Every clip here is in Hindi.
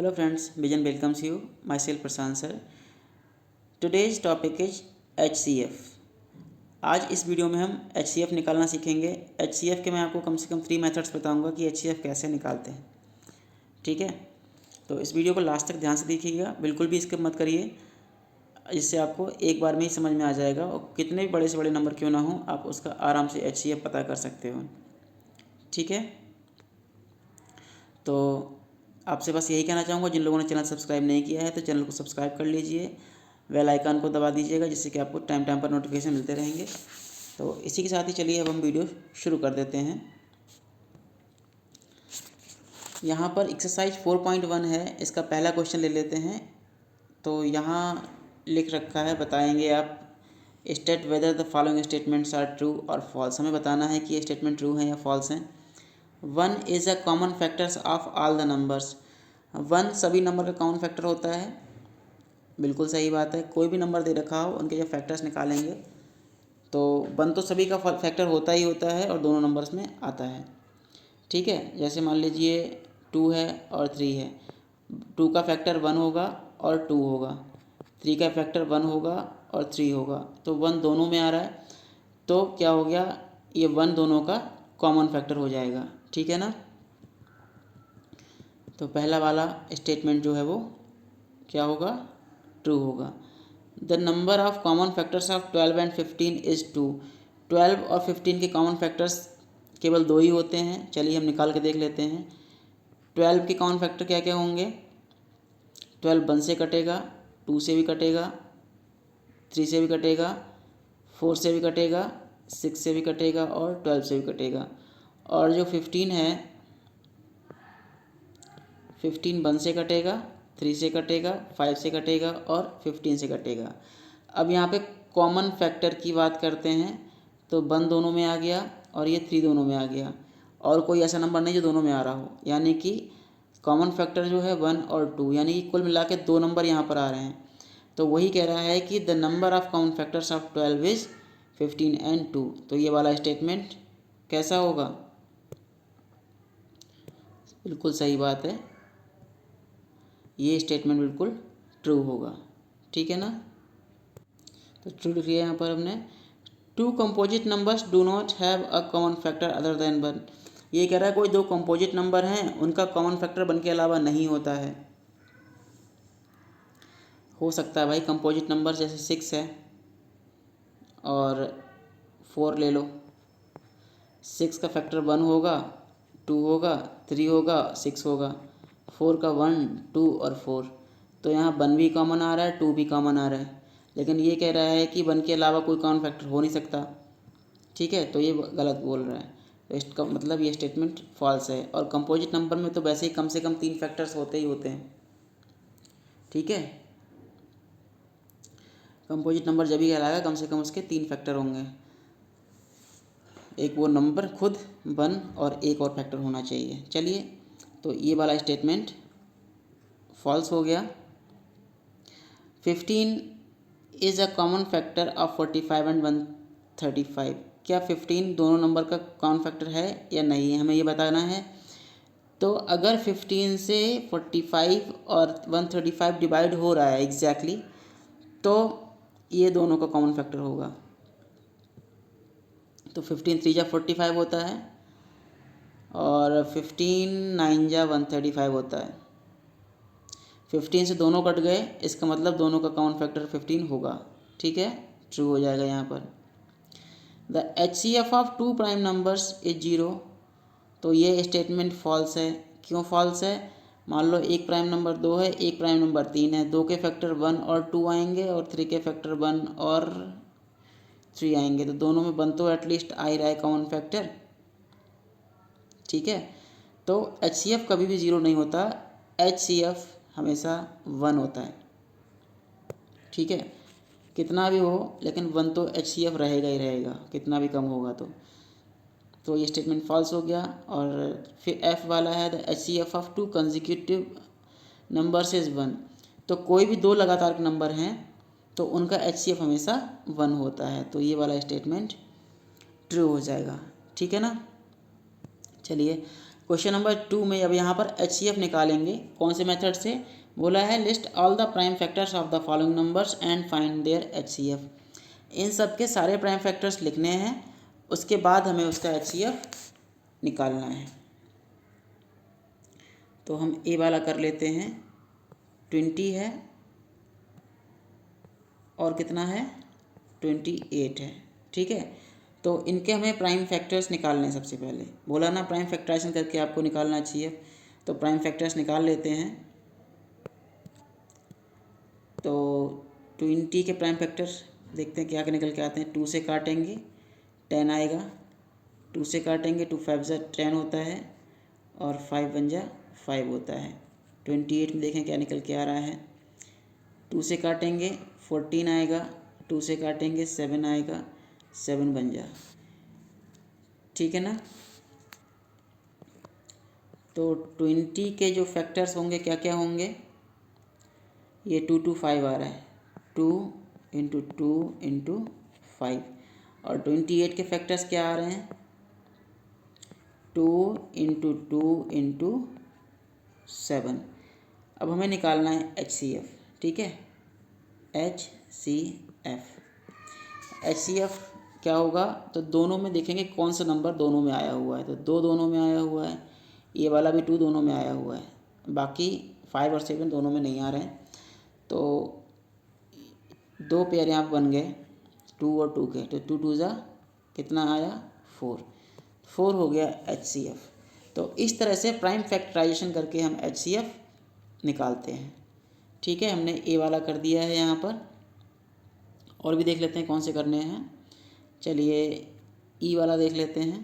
Hello friends, Vision welcomes you. Myself Prashant sir. Today's topic is HCF. आज इस वीडियो में हम HCF निकालना सीखेंगे। HCF के मैं आपको कम से कम 3 मेथड्स बताऊंगा कि HCF कैसे निकालते हैं। ठीक है, तो इस वीडियो को लास्ट तक ध्यान से देखिएगा, बिल्कुल भी स्किप मत करिए, जिससे आपको एक बार में ही समझ में आ जाएगा और कितने भी बड़े से बड़े नंबर क्यों ना हो आप उसका आराम से HCF पता कर सकते हो। ठीक है, तो आपसे बस यही कहना चाहूँगा, जिन लोगों ने चैनल सब्सक्राइब नहीं किया है तो चैनल को सब्सक्राइब कर लीजिए, बेल आइकन को दबा दीजिएगा, जिससे कि आपको टाइम टाइम पर नोटिफिकेशन मिलते रहेंगे। तो इसी के साथ ही चलिए अब हम वीडियो शुरू कर देते हैं। यहाँ पर एक्सरसाइज 4.1 है, इसका पहला क्वेश्चन ले लेते हैं। तो यहाँ लिख रखा है, बताएंगे आप, state whether the following statements are true और फॉल्स। हमें बताना है कि ये स्टेटमेंट ट्रू हैं या फॉल्स हैं। 1 is a common factors of all the numbers. 1 सभी नंबर का कॉमन फैक्टर होता है, बिल्कुल सही बात है। कोई भी नंबर दे रखा हो उनके जब फैक्टर्स निकालेंगे तो 1 तो सभी का फैक्टर होता ही होता है और दोनों नंबर्स में आता है। ठीक है, जैसे मान लीजिए 2 है और 3 है, 2 का फैक्टर 1 होगा और 2 होगा, 3 का फैक्टर 1 होगा और 3 होगा, तो 1 दोनों में आ रहा है, तो क्या हो गया, ये 1 दोनों का कॉमन फैक्टर हो जाएगा। ठीक है ना, तो पहला वाला स्टेटमेंट जो है वो क्या होगा, ट्रू होगा। The number of common factors of 12 and 15 is 2। 12 और 15 के कॉमन फैक्टर्स केवल 2 ही होते हैं। चलिए हम निकाल के देख लेते हैं। 12 के कॉमन फैक्टर क्या क्या होंगे। 12 1 से कटेगा, 2 से भी कटेगा, 3 से भी कटेगा, 4 से भी कटेगा, 6 से भी कटेगा और 12 से भी कटेगा। और जो 15 है, 15 1 से कटेगा, 3 से कटेगा, 5 से कटेगा और 15 से कटेगा। अब यहाँ पे कॉमन फैक्टर की बात करते हैं तो 1 दोनों में आ गया और ये 3 दोनों में आ गया, और कोई ऐसा नंबर नहीं जो दोनों में आ रहा हो, यानी कि कॉमन फैक्टर जो है 1 और 2, यानी कि कुल मिला के 2 नंबर यहाँ पर आ रहे हैं। तो वही कह रहा है कि the number of common factors of 12 is 15 and 2। तो ये वाला स्टेटमेंट कैसा होगा, बिल्कुल सही बात है, ये स्टेटमेंट बिल्कुल ट्रू होगा। ठीक है ना, तो ट्रू लिख लिया यहाँ पर हमने। 2 composite numbers do not have a common factor other than 1। ये कह रहा है कोई 2 कंपोजिट नंबर हैं उनका कॉमन फैक्टर 1 के अलावा नहीं होता है। हो सकता है भाई कंपोजिट नंबर जैसे 6 है और 4 ले लो, 6 का फैक्टर 1 होगा, 2 होगा, 3 होगा, 6 होगा, 4 का 1, 2 और 4, तो यहाँ 1 भी कॉमन आ रहा है, 2 भी कॉमन आ रहा है, लेकिन ये कह रहा है कि 1 के अलावा कोई कॉमन फैक्टर हो नहीं सकता। ठीक है, तो ये गलत बोल रहा है, तो इसका मतलब ये स्टेटमेंट फॉल्स है। और कंपोजिट नंबर में तो वैसे ही कम से कम 3 फैक्टर्स होते ही होते हैं। ठीक है, कंपोजिट नंबर जब भी कहलाएगा कम से कम उसके 3 फैक्टर होंगे, एक वो नंबर खुद 1 और एक और फैक्टर होना चाहिए। चलिए, तो ये वाला स्टेटमेंट फॉल्स हो गया। 15 is a common factor of 45 and 135। क्या 15 दोनों नंबर का कॉमन फैक्टर है या नहीं है, हमें ये बताना है। तो अगर 15 से 45 और 135 डिवाइड हो रहा है एग्जैक्टली, तो ये दोनों का कॉमन फैक्टर होगा। तो 15 3 जा 45 होता है और 15 9 जा 135 होता है। 15 से दोनों कट गए, इसका मतलब दोनों का कॉमन फैक्टर 15 होगा। ठीक है, ट्रू हो जाएगा यहाँ पर। The HCF of 2 prime numbers is 0। तो ये स्टेटमेंट फॉल्स है। क्यों फॉल्स है, मान लो एक प्राइम नंबर 2 है, एक प्राइम नंबर 3 है, 2 के फैक्टर 1 और 2 आएंगे और 3 के फैक्टर 1 और 3 आएंगे, तो दोनों में 1 तो एटलीस्ट आ ही रहा है कॉमन फैक्टर। ठीक है, तो HCF कभी भी 0 नहीं होता, HCF हमेशा 1 होता है। ठीक है, कितना भी हो लेकिन 1 तो HCF रहेगा ही रहेगा, कितना भी कम होगा तो ये स्टेटमेंट फॉल्स हो गया। और फिर F वाला है, the HCF of 2 consecutive numbers is 1। तो कोई भी 2 लगातार के नंबर हैं तो उनका HCF हमेशा 1 होता है, तो ये वाला स्टेटमेंट ट्रू हो जाएगा। ठीक है ना, चलिए क्वेश्चन नंबर 2 में अब यहाँ पर HCF निकालेंगे। कौन से मेथड से? बोला है list all the prime factors of the following numbers and find their HCF। इन सब के सारे प्राइम फैक्टर्स लिखने हैं, उसके बाद हमें उसका HCF निकालना है। तो हम ए वाला कर लेते हैं। 20 है और कितना है? 28 है। ठीक है, तो इनके हमें प्राइम फैक्टर्स निकालने हैं। सबसे पहले बोला ना प्राइम फैक्टराइजेशन करके आपको निकालना चाहिए, तो प्राइम फैक्टर्स निकाल लेते हैं। तो 20 के प्राइम फैक्टर्स देखते हैं क्या क्या निकल के आते हैं। 2 से काटेंगे 10 आएगा, 2 से काटेंगे 2 5 जा 10 होता है और 5 1 जा 5 होता है। 28 में देखें क्या निकल के आ रहा है। 2 से काटेंगे 14 आएगा, 2 से काटेंगे 7 आएगा, 7 बन जा। ठीक है ना। तो 20 के जो फैक्टर्स होंगे क्या क्या होंगे? ये 2 2 5 आ रहा है, 2 इंटू 2 इंटू 5। और 28 के फैक्टर्स क्या आ रहे हैं? 2 इंटू 2 इंटू 7। अब हमें निकालना है HCF। ठीक है, HCF क्या होगा? तो दोनों में देखेंगे कौन सा नंबर दोनों में आया हुआ है। तो 2 दोनों में आया हुआ है, ये वाला भी 2 दोनों में आया हुआ है, बाकी 5 और 7 दोनों में नहीं आ रहे हैं। तो 2 पेयर यहाँ पर बन गए 2 और 2 के। तो 2 2 जा कितना आया? 4 हो गया HCF। तो इस तरह से प्राइम फैक्टराइजेशन करके हम HCF निकालते हैं। ठीक है, हमने ए वाला कर दिया है यहाँ पर। और भी देख लेते हैं कौन से करने हैं। चलिए ई वाला देख लेते हैं।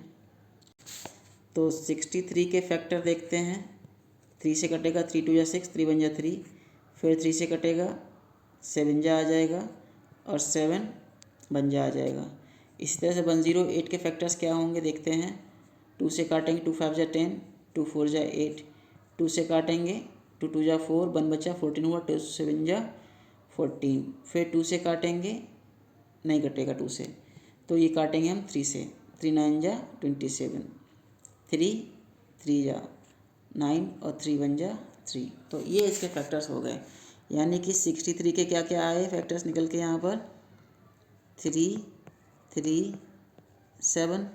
तो 63 के फैक्टर देखते हैं। 3 से कटेगा 3 2 जा 6, 3 1 जा 3, फिर 3 से कटेगा 7 जा आ जाएगा और 7 बन जा आ जाएगा। इसी तरह से 108 के फैक्टर्स क्या होंगे देखते हैं। 2 से काटेंगे 2 5 जा 10, 2 4 जा 8, 2 से काटेंगे 2 2 जा 4, 1 बचा 14 हुआ, 2 7 जा 14। फिर 2 से काटेंगे, नहीं कटेगा 2 से, तो ये काटेंगे हम 3 से। 3 9 जा 27, 3 3 जा 9 और 3 1 जा 3। तो ये इसके फैक्टर्स हो गए। यानी कि 63 के क्या क्या आए फैक्टर्स निकल के यहाँ पर? 3 3 7।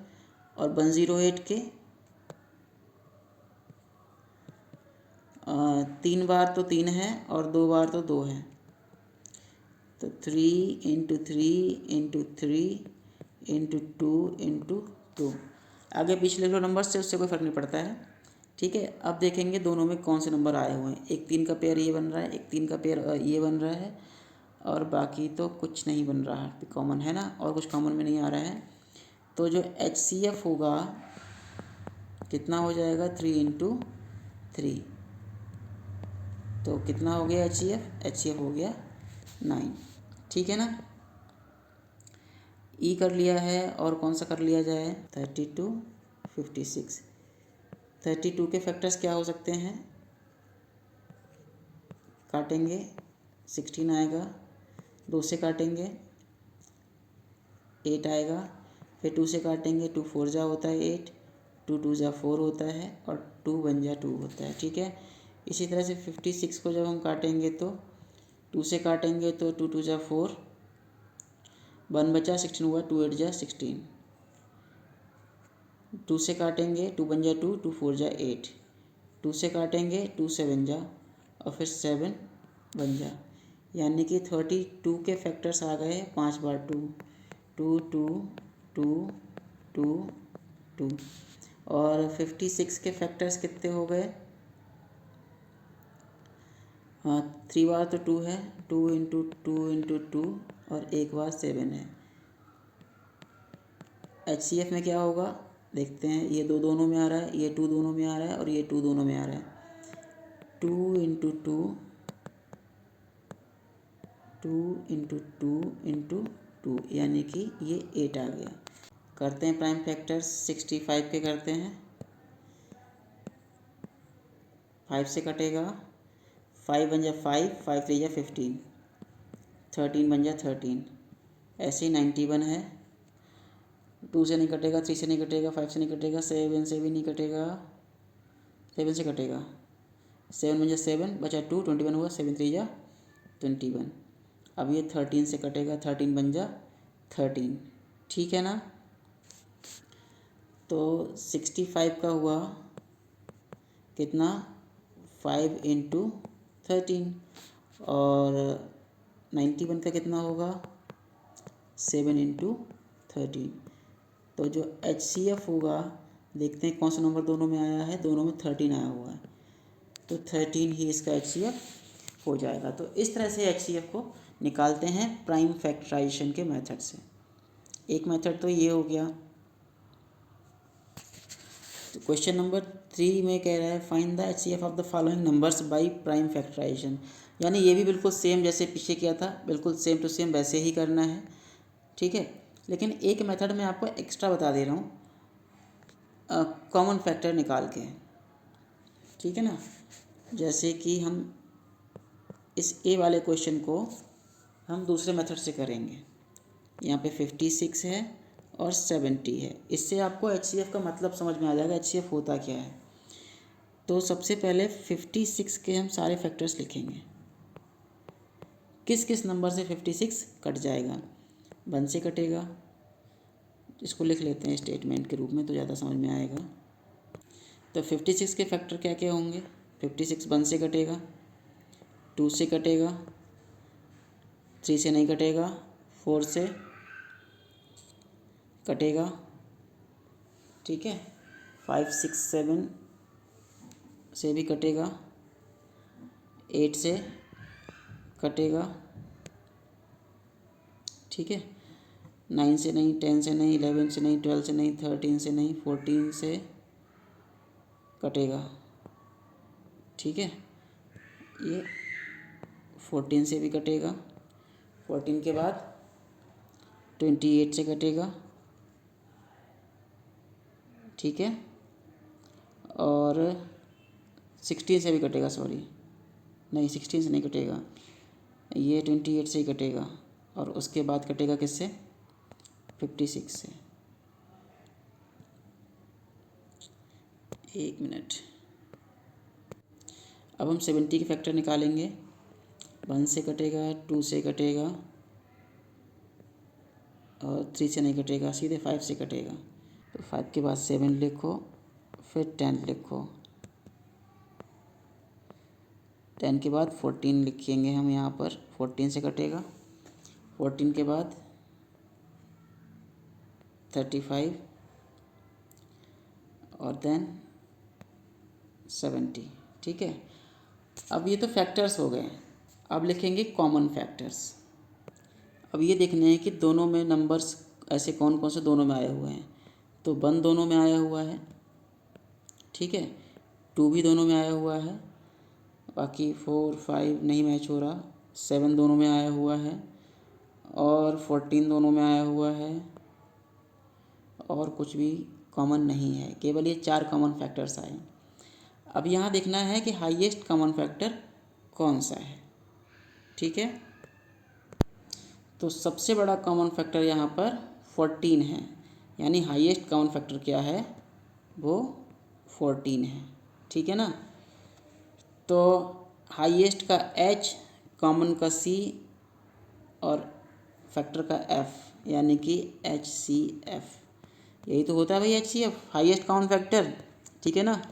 और 108 के 3 बार तो 3 है और 2 बार तो 2 है। तो 3 इंटू 3 इंटू 3 इंटू 2 इंटू 2। आगे पिछले जो नंबर से उससे कोई फ़र्क नहीं पड़ता है। ठीक है, अब देखेंगे दोनों में कौन से नंबर आए हुए हैं। एक 3 का पेयर ये बन रहा है, एक 3 का पेयर ये बन रहा है, और बाकी तो कुछ नहीं बन रहा है, कॉमन है ना, और कुछ कॉमन में नहीं आ रहा है। तो जो HCF होगा कितना हो जाएगा? 3 इंटू 3। तो कितना हो गया HCF हो गया 9। ठीक है ना। ई कर लिया है, और कौन सा कर लिया जाए? 32 56। 32 के फैक्टर्स क्या हो सकते हैं? काटेंगे 16 आएगा, 2 से काटेंगे 8 आएगा, फिर 2 से काटेंगे 2 4 जा होता है 8, 2 2 जा 4 होता है और 2 1 जा 2 होता है। ठीक है, इसी तरह से 56 को जब हम काटेंगे तो 2 से काटेंगे तो 2 2 जा 4, 1 बचा 16 हुआ, 2 8 जा 16। 2 से काटेंगे 2 1 जा 2, 2 4 जा 8, 2 से काटेंगे 2 7 जा और फिर 7 बन जा। यानी कि 32 के फैक्टर्स आ गए 5 बार 2 2 2 2 2 2। और 56 के फैक्टर्स कितने हो गए? हाँ, 3 बार तो 2 है, 2 इंटू 2 इंटू 2, और एक बार 7 है। HCF में क्या होगा देखते हैं। ये 2 दोनों में आ रहा है, ये 2 दोनों में आ रहा है, और ये 2 दोनों में आ रहा है। 2 इंटू 2 2 इंटू 2 इंटू 2, यानी कि ये 8 आ गया। करते हैं प्राइम फैक्टर्स। 65 के करते हैं। 5 से कटेगा 5 बन जा 5, 5 3 जा 15, 13 बन जा 13। ऐसे ही 91 है, 2 से नहीं कटेगा, 3 से नहीं कटेगा, 5 से नहीं कटेगा, 7 से भी नहीं कटेगा, 7 से कटेगा, 7 में 7 बचा 2, 21 हुआ, 7 3 जा 21। अब ये 13 से कटेगा, 13 बन जा 13, ठीक है ना। तो 65 का हुआ कितना, 5 इंटू 13, और 91 का कितना होगा, 7 इंटू 13। तो जो HCF होगा, देखते हैं कौन सा नंबर दोनों में आया है, दोनों में 13 आया हुआ है, तो 13 ही इसका HCF हो जाएगा। तो इस तरह से HCF को निकालते हैं प्राइम फैक्टराइजेशन के मेथड से। एक मेथड तो ये हो गया। तो क्वेश्चन नंबर 3 में कह रहा है find the HCF of the following numbers by prime factorization, यानी ये भी बिल्कुल सेम जैसे पीछे किया था, बिल्कुल सेम टू सेम वैसे ही करना है, ठीक है। लेकिन एक मेथड मैं आपको एक्स्ट्रा बता दे रहा हूँ, कॉमन फैक्टर निकाल के, ठीक है ना। जैसे कि हम इस ए वाले क्वेश्चन को हम दूसरे मेथड से करेंगे। यहाँ पे 56 है और 70 है, इससे आपको HCF का मतलब समझ में आ जाएगा, HCF होता क्या है। तो सबसे पहले 56 के हम सारे फैक्टर्स लिखेंगे, किस किस नंबर से 56 कट जाएगा। 1 से कटेगा, इसको लिख लेते हैं स्टेटमेंट के रूप में तो ज़्यादा समझ में आएगा। तो 56 के फैक्टर क्या क्या होंगे, 56 1 से कटेगा, 2 से कटेगा, 3 से नहीं कटेगा, 4 से कटेगा, ठीक है, 5 6 7 से भी कटेगा, 8 से कटेगा, ठीक है, 9 से नहीं, 10 से नहीं, 11 से नहीं, 12 से नहीं, 13 से नहीं, 14 से कटेगा, ठीक है, ये 14 से भी कटेगा, 14 के बाद 28 से कटेगा, ठीक है, और 16 से भी कटेगा, सॉरी नहीं 16 से नहीं कटेगा, ये 28 से ही कटेगा, और उसके बाद कटेगा किससे, 56 से। एक मिनट, अब हम 70 के फैक्टर निकालेंगे। 1 से कटेगा, 2 से कटेगा, और 3 से नहीं कटेगा, सीधे 5 से कटेगा। तो 5 के बाद 7 लिखो, फिर 10 लिखो, 10 के बाद 14 लिखेंगे हम यहाँ पर, 14 से कटेगा, 14 के बाद 35 और देन 70, ठीक है। अब ये तो फैक्टर्स हो गए, अब लिखेंगे कॉमन फैक्टर्स। अब ये देखने हैं कि दोनों में नंबर्स ऐसे कौन कौन से दोनों में आए हुए हैं। तो 1 दोनों में आया हुआ है, ठीक है, 2 भी दोनों में आया हुआ है, बाकी 4 5 नहीं मैच हो रहा, 7 दोनों में आया हुआ है, और 14 दोनों में आया हुआ है, और कुछ भी कॉमन नहीं है, केवल ये 4 कॉमन फैक्टर्स आए। अब यहाँ देखना है कि हाईएस्ट कॉमन फैक्टर कौन सा है, ठीक है। तो सबसे बड़ा कॉमन फैक्टर यहाँ पर 14 है, यानी हाईएस्ट कॉमन फैक्टर क्या है, वो 14 है, ठीक है ना। तो हाईएस्ट का H, कॉमन का C, और फैक्टर का F, यानी कि HCF, यही तो होता है भाई HCF, हाईएस्ट कॉमन फैक्टर, ठीक है ना।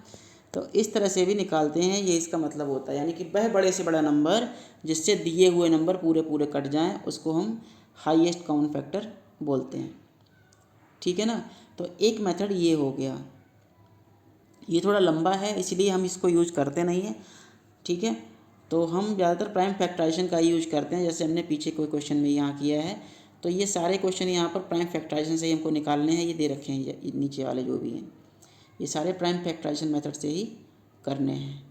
तो इस तरह से भी निकालते हैं, ये इसका मतलब होता है, यानी कि वह बड़े से बड़ा नंबर जिससे दिए हुए नंबर पूरे पूरे कट जाएं, उसको हम हाईएस्ट कॉमन फैक्टर बोलते हैं, ठीक है ना। तो एक मेथड ये हो गया, ये थोड़ा लंबा है इसलिए हम इसको यूज करते नहीं हैं, ठीक है। तो हम ज़्यादातर प्राइम फैक्टराइजेशन का यूज करते हैं, जैसे हमने पीछे कोई क्वेश्चन में यहाँ किया है। तो ये सारे क्वेश्चन यहाँ पर प्राइम फैक्टराइजेशन से ही हमको निकालने हैं, ये दे रखे हैं ये नीचे वाले जो भी हैं, ये सारे प्राइम फैक्टराइजेशन मेथड से ही करने हैं।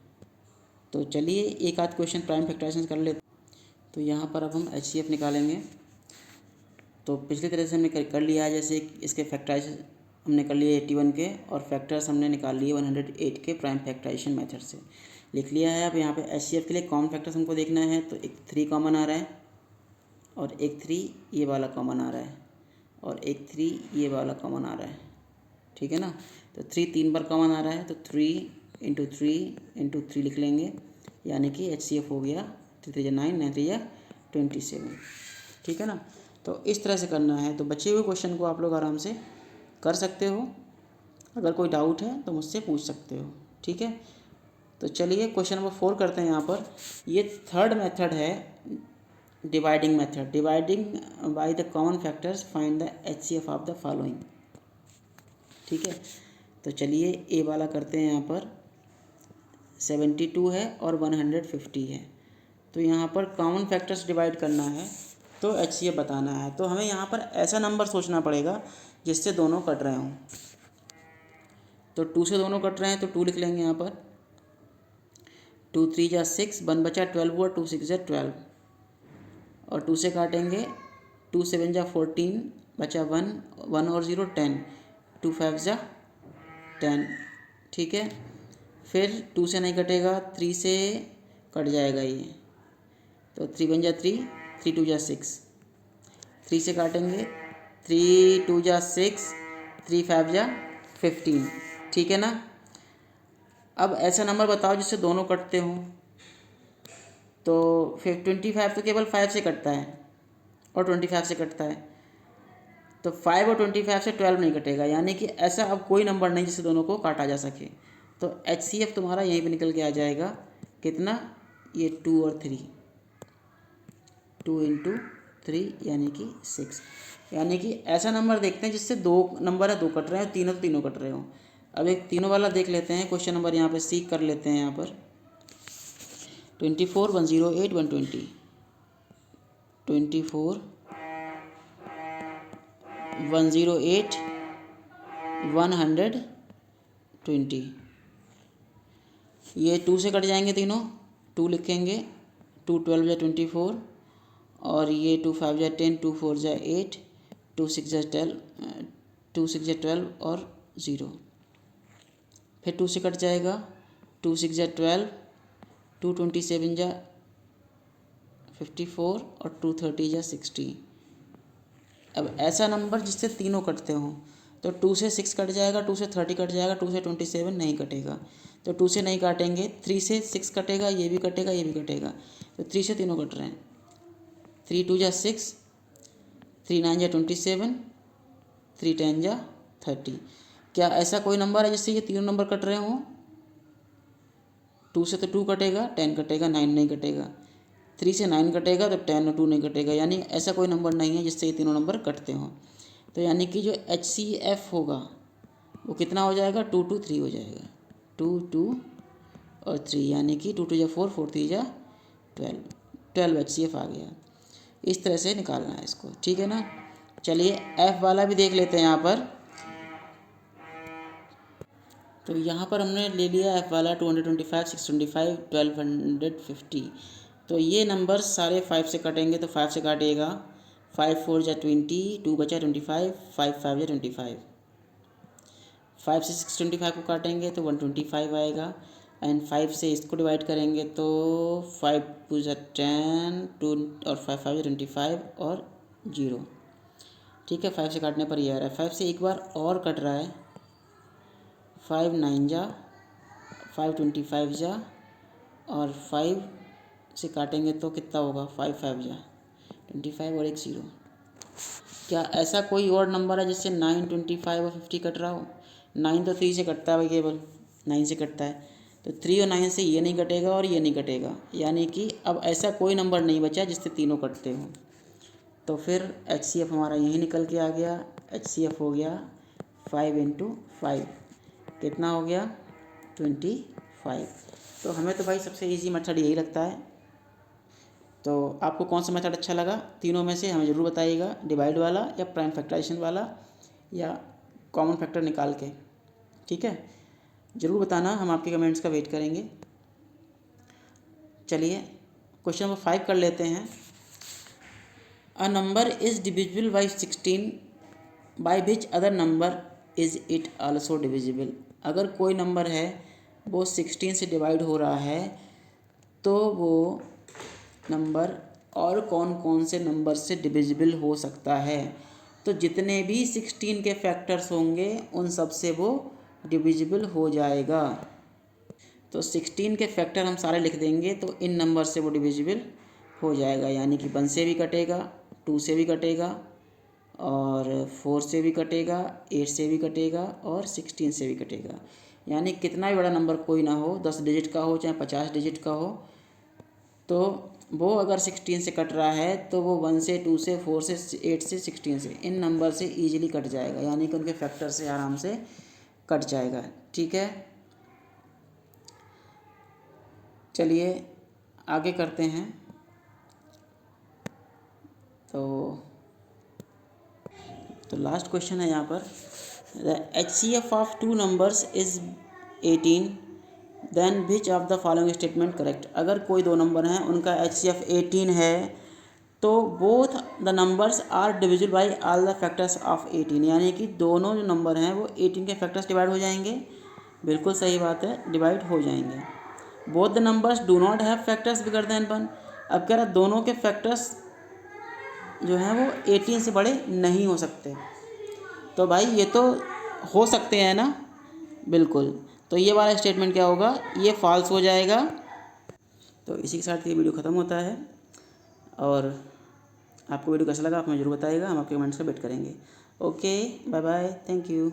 तो चलिए एक आध क्वेश्चन प्राइम फैक्टराइजेशन कर लेते। तो यहाँ पर अब हम HCF निकालेंगे। तो पिछली तरह से हमने कर लिया है, जैसे इसके फैक्टराइजेशन हमने कर लिए 81 के, और फैक्टर्स हमने निकाल लिए 108 के प्राइम फैक्टराइजेशन मेथड से लिख लिया है। अब यहाँ पे HCF के लिए कॉमन फैक्टर्स हमको देखना है। तो एक 3 कॉमन आ रहा है, और एक 3 ये वाला कॉमन आ रहा है, और एक 3 ये वाला कॉमन आ रहा है, ठीक है ना। तो 3 3 बार कॉमन आ रहा है, तो 3 लिख लेंगे, यानी कि HCF हो गया 3 3 9 9 3 27, ठीक है ना। तो इस तरह से करना है। तो बचे हुए क्वेश्चन को आप लोग आराम से कर सकते हो, अगर कोई डाउट है तो मुझसे पूछ सकते हो, ठीक है। तो चलिए क्वेश्चन नंबर 4 करते हैं। यहाँ पर ये थर्ड मेथड है, dividing method. Dividing by the common factors find the HCF of the following, ठीक है। तो चलिए ए वाला करते हैं। यहाँ पर 72 है और 150 है, तो यहाँ पर कॉमन फैक्टर्स डिवाइड करना है, तो HCF बताना है। तो हमें यहाँ पर ऐसा नंबर सोचना पड़ेगा जिससे दोनों कट रहे हों। तो 2 से दोनों कट रहे हैं, तो 2 लिख लेंगे यहाँ पर। 2 3 जा 6, 1 बचा 12 हुआ, 2 6 जा 12, और 2 से काटेंगे, 2 7 जा 14, बचा 1 1 और 0 10, 2 5 जा 10, ठीक है। फिर 2 से नहीं कटेगा, 3 से कट जाएगा ये, तो 3 1 जा 3, 3 2 जा 6, 3 से काटेंगे, 3 2 जा 6, 3 5 जा 15, ठीक है ना। अब ऐसा नंबर बताओ जिससे दोनों कटते हों। तो फिर 25 तो केवल 5 से कटता है और 25 से कटता है, तो 5 और 25 से 12 नहीं कटेगा, यानी कि ऐसा अब कोई नंबर नहीं जिससे दोनों को काटा जा सके। तो HCF तुम्हारा यहीं पे निकल के आ जाएगा, कितना, ये 2 और 3, 2 × 3 यानी कि 6। यानी कि ऐसा नंबर देखते हैं जिससे दो नंबर है, दो कट रहे हैं, तीनों तो तीनों कट रहे हो। अब एक तीनों वाला देख लेते हैं, क्वेश्चन नंबर यहाँ पे सी कर लेते हैं। यहाँ पर 24 108 120, 24 108 120, ये 2 से कट जाएंगे तीनों, 2 लिखेंगे, 2 12 जा 24, और ये 2 5 जा 10, 2 4 जा 8, 2 6 जा 12, 2 6 जा 12 और 0, फिर 2 से कट जाएगा, 2 6 जा 12, 2 27 जा 54 और 2 30 जा 60। अब ऐसा नंबर जिससे तीनों कटते हों, तो 2 से 6 कट जाएगा, 2 से 30 कट जाएगा, 2 से 27 नहीं कटेगा, तो 2 से नहीं काटेंगे, 3 से 6 कटेगा, ये भी कटेगा, ये भी कटेगा, तो 3 से तीनों कट रहे हैं। 3 2 जा 6, 3 9 जा 27, 3 10 जा 30। क्या ऐसा कोई नंबर है जिससे ये तीनों नंबर कट रहे हों? 2 से तो 2 कटेगा, 10 कटेगा, 9 नहीं कटेगा, 3 से 9 कटेगा, तो 10 और 2 नहीं कटेगा, यानी ऐसा कोई नंबर नहीं है जिससे ये तीनों नंबर कटते हों। तो यानी कि जो HCF होगा वो कितना हो जाएगा, 2 2 3 हो जाएगा, 2 2 और 3, यानी कि 2 2 जा 4, 4 3 जा 12 HCF आ गया। इस तरह से निकालना है इसको, ठीक है ना। चलिए F वाला भी देख लेते हैं यहाँ पर। तो यहाँ पर हमने ले लिया F वाला 225 625 1250। तो ये नंबर सारे 5 से कटेंगे, तो 5 से काटिएगा, 5 4 जा 20, 2 बचा 25, 5 5 जा 25, 5 से 625 को काटेंगे तो 125 आएगा, एंड 5 से इसको डिवाइड करेंगे तो 5 2 जा 10, 2 और 5 5 जा 25 और 0, ठीक है। 5 से काटने पर ये आ रहा है। 5 से एक बार और कट रहा है, 5 9 जा 5 25 जा, और 5 से काटेंगे तो कितना होगा, 5 5 जा 25 और एक 0। क्या ऐसा कोई और नंबर है जिससे 9 25 और 50 कट रहा हो? 9 तो 3 से कटता है भाई, केवल 9 से कटता है, तो 3 और 9 से ये नहीं कटेगा और ये नहीं कटेगा, यानी कि अब ऐसा कोई नंबर नहीं बचा जिससे तीनों कटते हों। तो फिर HCF हमारा यही निकल के आ गया। HCF हो गया 5 × 5, कितना हो गया, 25। तो हमें तो भाई सबसे इजी मेथड यही लगता है। तो आपको कौन सा मेथड अच्छा लगा तीनों में से, हमें ज़रूर बताइएगा, डिवाइड वाला या प्राइम फैक्टराइजेशन वाला या कॉमन फैक्टर निकाल के, ठीक है। ज़रूर बताना, हम आपके कमेंट्स का वेट करेंगे। चलिए क्वेश्चन नंबर 5 कर लेते हैं। A number is divisible by 16, by which other number is it also divisible. अगर कोई नंबर है वो 16 से डिवाइड हो रहा है, तो वो नंबर और कौन कौन से नंबर से डिविजिबल हो सकता है। तो जितने भी 16 के फैक्टर्स होंगे उन सब से वो डिविजिबल हो जाएगा। तो 16 के फैक्टर हम सारे लिख देंगे तो इन नंबर से वो डिविजिबल हो जाएगा, यानी कि 1 से भी कटेगा, 2 से भी कटेगा और 4 से भी कटेगा, 8 से भी कटेगा और 16 से भी कटेगा। यानी कितना भी बड़ा नंबर कोई ना हो, 10 डिजिट का हो चाहे 50 डिजिट का हो, तो वो अगर 16 से कट रहा है तो वो 1 से, 2 से, 4 से, 8 से, 16 से, इन नंबर से ईजिली कट जाएगा, यानी कि उनके फैक्टर से आराम से कट जाएगा। ठीक है, चलिए आगे करते हैं। तो लास्ट क्वेश्चन है यहाँ पर, the HCF of two numbers is 18, then which of the following statement correct. अगर कोई दो नंबर हैं उनका HCF 18 है तो both the numbers are divisible by all the factors of 18, यानी कि दोनों जो नंबर हैं वो 18 के फैक्टर्स डिवाइड हो जाएंगे। बिल्कुल सही बात है, डिवाइड हो जाएंगे। Both the numbers do not have factors bigger than 1। अब कह रहा दोनों के फैक्टर्स जो हैं वो 18 से बड़े नहीं हो सकते। तो भाई ये तो हो सकते हैं ना, बिल्कुल। तो ये वाला स्टेटमेंट क्या होगा, ये फॉल्स हो जाएगा। तो इसी के साथ ये वीडियो ख़त्म होता है, और आपको वीडियो कैसा लगा आप मुझे जरूर बताइएगा, हम आपके कमेंट्स का वेट करेंगे। Okay, bye bye, thank you.